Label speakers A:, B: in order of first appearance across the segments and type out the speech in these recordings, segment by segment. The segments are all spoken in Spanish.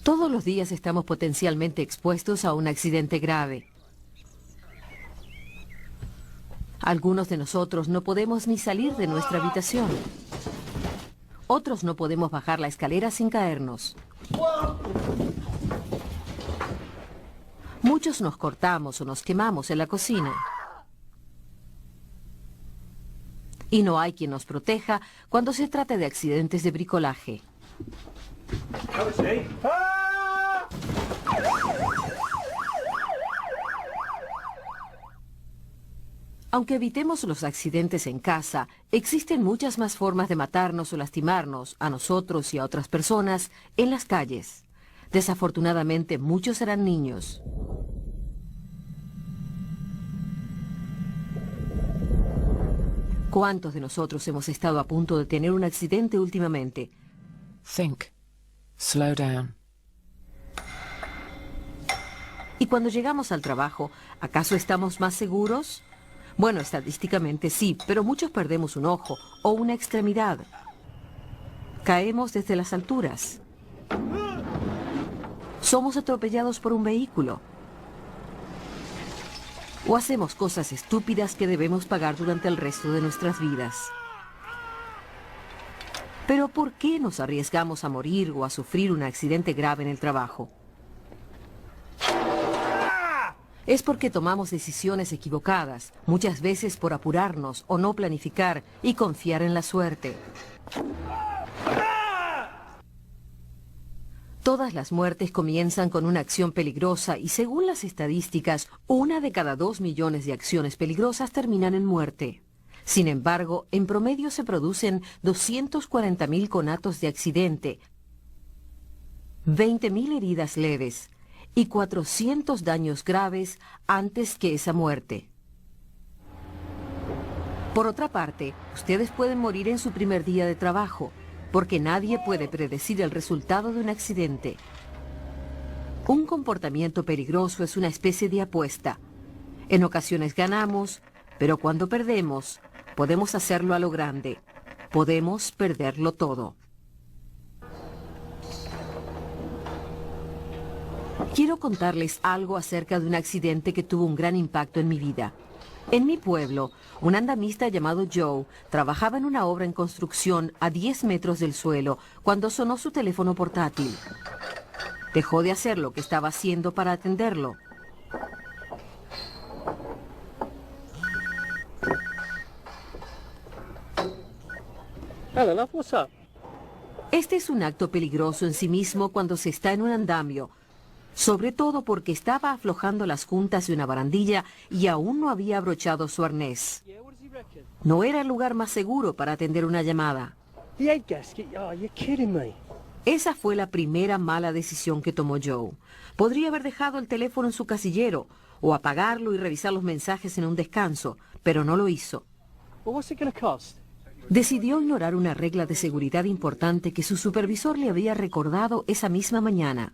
A: Todos los días estamos potencialmente expuestos a un accidente grave. Algunos de nosotros no podemos ni salir de nuestra habitación. Otros no podemos bajar la escalera sin caernos. Muchos nos cortamos o nos quemamos en la cocina. Y no hay quien nos proteja cuando se trata de accidentes de bricolaje. Aunque evitemos los accidentes en casa, existen muchas más formas de matarnos o lastimarnos, a nosotros y a otras personas, en las calles. Desafortunadamente, muchos serán niños. ¿Cuántos de nosotros hemos estado a punto de tener un accidente últimamente?
B: Think. Slow down.
A: Y cuando llegamos al trabajo, ¿acaso estamos más seguros? Bueno, estadísticamente sí, pero muchos perdemos un ojo o una extremidad. Caemos desde las alturas. Somos atropellados por un vehículo. O hacemos cosas estúpidas que debemos pagar durante el resto de nuestras vidas. Pero ¿por qué nos arriesgamos a morir o a sufrir un accidente grave en el trabajo? Es porque tomamos decisiones equivocadas, muchas veces por apurarnos o no planificar y confiar en la suerte. Todas las muertes comienzan con una acción peligrosa y según las estadísticas, 1 de cada 2 millones de acciones peligrosas terminan en muerte. Sin embargo, en promedio se producen 240.000 conatos de accidente, 20.000 heridas leves y 400 daños graves antes que esa muerte. Por otra parte, ustedes pueden morir en su primer día de trabajo, porque nadie puede predecir el resultado de un accidente. Un comportamiento peligroso es una especie de apuesta. En ocasiones ganamos, pero cuando perdemos, podemos hacerlo a lo grande. Podemos perderlo todo. Quiero contarles algo acerca de un accidente que tuvo un gran impacto en mi vida. En mi pueblo, un andamista llamado Joe trabajaba en una obra en construcción a 10 metros del suelo cuando sonó su teléfono portátil. Dejó de hacer lo que estaba haciendo para atenderlo.
C: Hello, love, what's up?
A: Este es un acto peligroso en sí mismo cuando se está en un andamio, sobre todo porque estaba aflojando las juntas de una barandilla y aún no había abrochado su arnés. No era el lugar más seguro para atender una llamada.
C: The egg gasket? Oh, you're kidding me.
A: Esa fue la primera mala decisión que tomó Joe. Podría haber dejado el teléfono en su casillero o apagarlo y revisar los mensajes en un descanso, pero no lo hizo.
C: Well, what's it going to cost?
A: Decidió ignorar una regla de seguridad importante que su supervisor le había recordado esa misma mañana.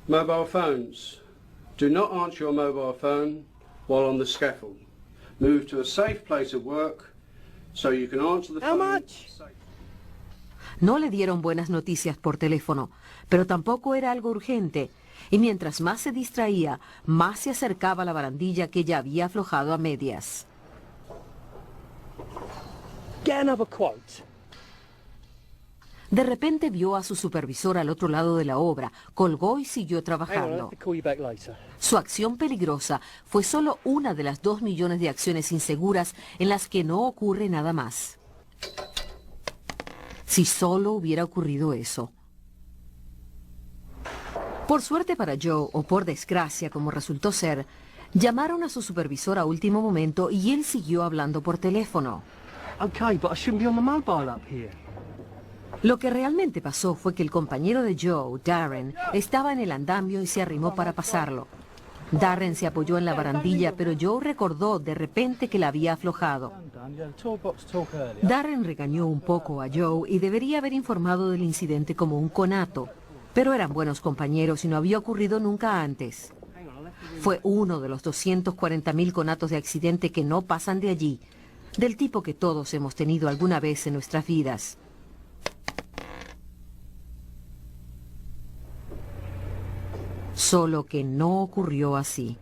D: Mobile phones. Do not answer your mobile phone while on the scaffold. Move to a safe place of work so you can answer the phone.
C: How much?
A: No le dieron buenas noticias por teléfono, pero tampoco era algo urgente. Y mientras más se distraía, más se acercaba a la barandilla que ya había aflojado a medias.
C: Get another quote.
A: De repente vio a su supervisor al otro lado de la obra, colgó y siguió
C: Hang on, I'll
A: trabajando.
C: have to call you back later.
A: Su acción peligrosa fue solo una de las 2 millones de acciones inseguras en las que no ocurre nada más. Si solo hubiera ocurrido eso. Por suerte para Joe, o por desgracia como resultó ser, llamaron a su supervisor a último momento y él siguió hablando por teléfono.
C: Okay, but I shouldn't be on the mobile up here.
A: Lo que realmente pasó fue que el compañero de Joe, Darren, estaba en el andamio y se arrimó para pasarlo. Darren se apoyó en la barandilla, pero Joe recordó de repente que la había aflojado. Darren regañó un poco a Joe y debería haber informado del incidente como un conato, pero eran buenos compañeros y no había ocurrido nunca antes. Fue uno de los 240.000 conatos de accidente que no pasan de allí, del tipo que todos hemos tenido alguna vez en nuestras vidas. Solo que no ocurrió así.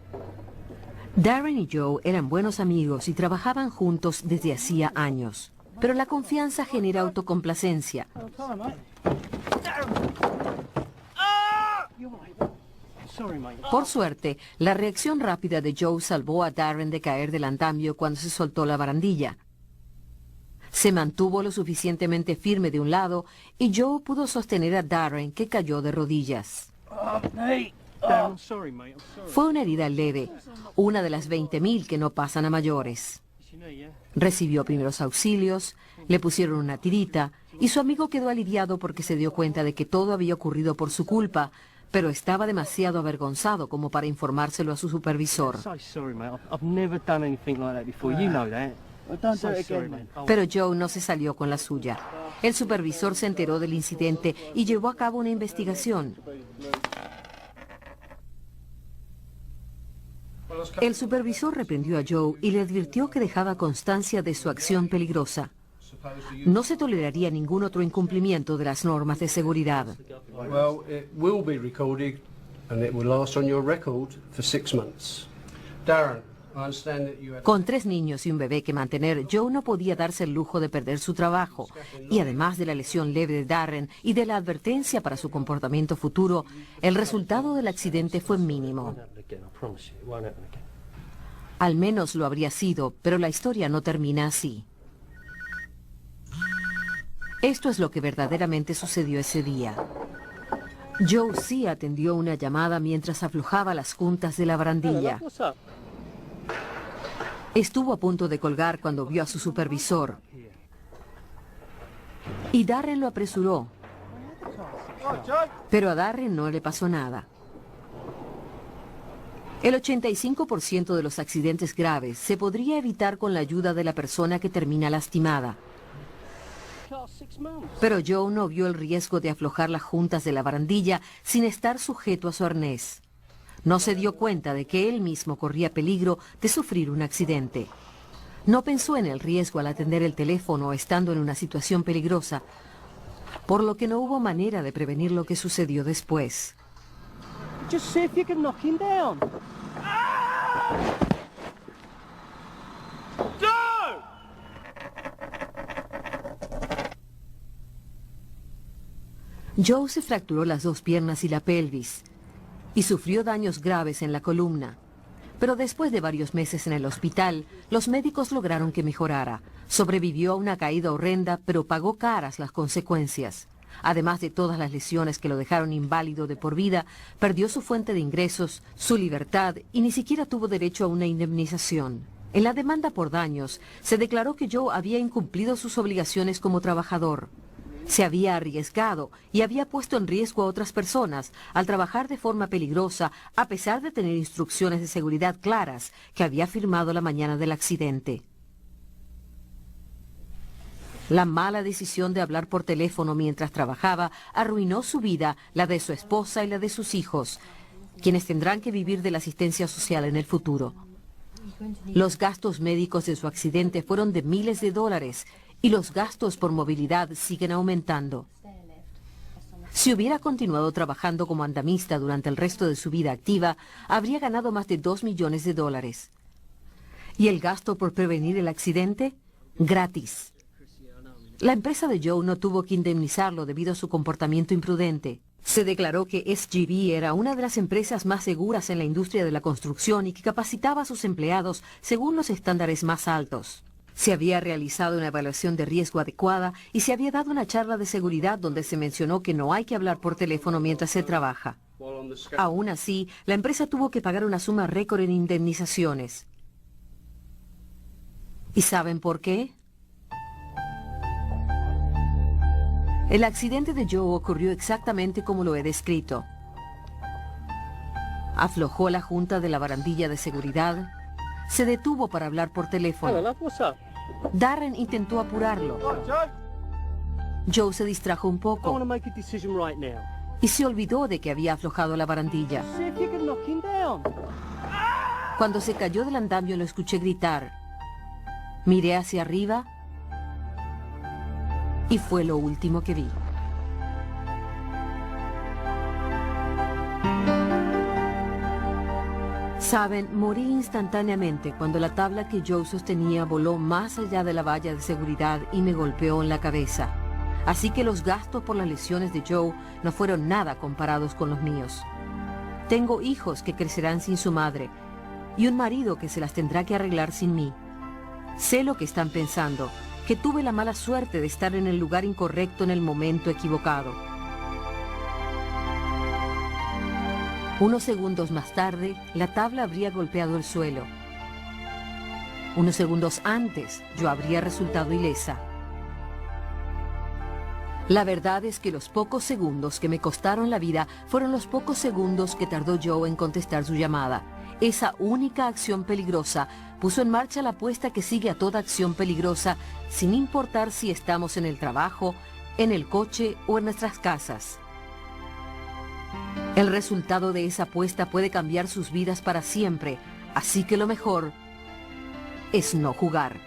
A: Darren y Joe eran buenos amigos y trabajaban juntos desde hacía años. Pero la confianza genera autocomplacencia.
C: Sorry, mate.
A: Por suerte, la reacción rápida de Joe salvó a Darren de caer del andamio cuando se soltó la barandilla. Se mantuvo lo suficientemente firme de un lado y Joe pudo sostener a Darren, que cayó de rodillas.
C: Darren, sorry, mate. I'm sorry.
A: Fue una herida leve, una de las 20.000 que no pasan a mayores.
C: It's your knee, yeah?
A: Recibió primeros auxilios, le pusieron una tirita y su amigo quedó aliviado porque se dio cuenta de que todo había ocurrido por su culpa, pero estaba demasiado avergonzado como para informárselo a su supervisor.
C: So sorry, mate. I've never done anything like that before. You know that. So sorry, mate. Oh,
A: Pero Joe no se salió con la suya. El supervisor se enteró del incidente y llevó a cabo una investigación. El supervisor reprendió a Joe y le advirtió que dejaba constancia de su acción peligrosa. No se toleraría ningún otro incumplimiento de las normas de seguridad.
D: Well, it will be recorded and it will last on your record for 6 months. Darren, I understand that you had...
A: Con 3 niños y un bebé que mantener, Joe no podía darse el lujo de perder su trabajo. Y además de la lesión leve de Darren y de la advertencia para su comportamiento futuro, el resultado del accidente fue mínimo.
C: It won't happen again, I promise you. It won't happen again.
A: Al menos lo habría sido, pero la historia no termina así. Esto es lo que verdaderamente sucedió ese día. Joe sí atendió una llamada mientras aflojaba las juntas de la
C: Hello,
A: barandilla.
C: love, what's up?
A: Estuvo a punto de colgar cuando vio a su supervisor. Y Darren lo apresuró. Pero a Darren no le pasó nada. El 85% de los accidentes graves se podría evitar con la ayuda de la persona que termina lastimada.
C: Class 6 months.
A: Pero Joe no vio el riesgo de aflojar las juntas de la barandilla sin estar sujeto a su arnés. No se dio cuenta de que él mismo corría peligro de sufrir un accidente. No pensó en el riesgo al atender el teléfono estando en una situación peligrosa, por lo que no hubo manera de prevenir lo que sucedió después.
C: Just see if you can knock him down.
A: Joe se fracturó las 2 piernas y la pelvis y sufrió daños graves en la columna. Pero después de varios meses en el hospital, los médicos lograron que mejorara. Sobrevivió a una caída horrenda, pero pagó caras las consecuencias. Además de todas las lesiones que lo dejaron inválido de por vida, perdió su fuente de ingresos, su libertad y ni siquiera tuvo derecho a una indemnización. En la demanda por daños, se declaró que Joe había incumplido sus obligaciones como trabajador. Se había arriesgado y había puesto en riesgo a otras personas al trabajar de forma peligrosa, a pesar de tener instrucciones de seguridad claras que había firmado la mañana del accidente. La mala decisión de hablar por teléfono mientras trabajaba arruinó su vida, la de su esposa y la de sus hijos, quienes tendrán que vivir de la asistencia social en el futuro. Los gastos médicos de su accidente fueron de miles de dólares y los gastos por movilidad siguen aumentando. Si hubiera continuado trabajando como andamista durante el resto de su vida activa, habría ganado más de $2 millones. ¿Y el gasto por prevenir el accidente? Gratis. La empresa de Joe no tuvo que indemnizarlo debido a su comportamiento imprudente. Se declaró que SGV era una de las empresas más seguras en la industria de la construcción y que capacitaba a sus empleados según los estándares más altos. Se había realizado una evaluación de riesgo adecuada y se había dado una charla de seguridad donde se mencionó que no hay que hablar por teléfono mientras se trabaja. Aún así, la empresa tuvo que pagar una suma récord en indemnizaciones. ¿Y saben por qué? El accidente de Joe ocurrió exactamente como lo he descrito. Aflojó la junta de la barandilla de seguridad, se detuvo para hablar por
C: Hello,
A: teléfono.
C: love, what's up?
A: Darren intentó apurarlo. Joe se distrajo un
C: I want
A: poco
C: to make a decision right now.
A: y se olvidó de que había aflojado la barandilla.
C: See if you can knock him down.
A: Cuando se cayó del andamio lo escuché gritar. Miré hacia arriba y fue lo último que vi. Saben, morí instantáneamente cuando la tabla que Joe sostenía voló más allá de la valla de seguridad y me golpeó en la cabeza. Así que los gastos por las lesiones de Joe no fueron nada comparados con los míos. Tengo hijos que crecerán sin su madre y un marido que se las tendrá que arreglar sin mí. Sé lo que están pensando, que tuve la mala suerte de estar en el lugar incorrecto en el momento equivocado. Unos segundos más tarde, la tabla habría golpeado el suelo. Unos segundos antes, yo habría resultado ilesa. La verdad es que los pocos segundos que me costaron la vida fueron los pocos segundos que tardó Joe en contestar su llamada. Esa única acción peligrosa puso en marcha la apuesta que sigue a toda acción peligrosa, sin importar si estamos en el trabajo, en el coche o en nuestras casas. El resultado de esa apuesta puede cambiar sus vidas para siempre, así que lo mejor es no jugar.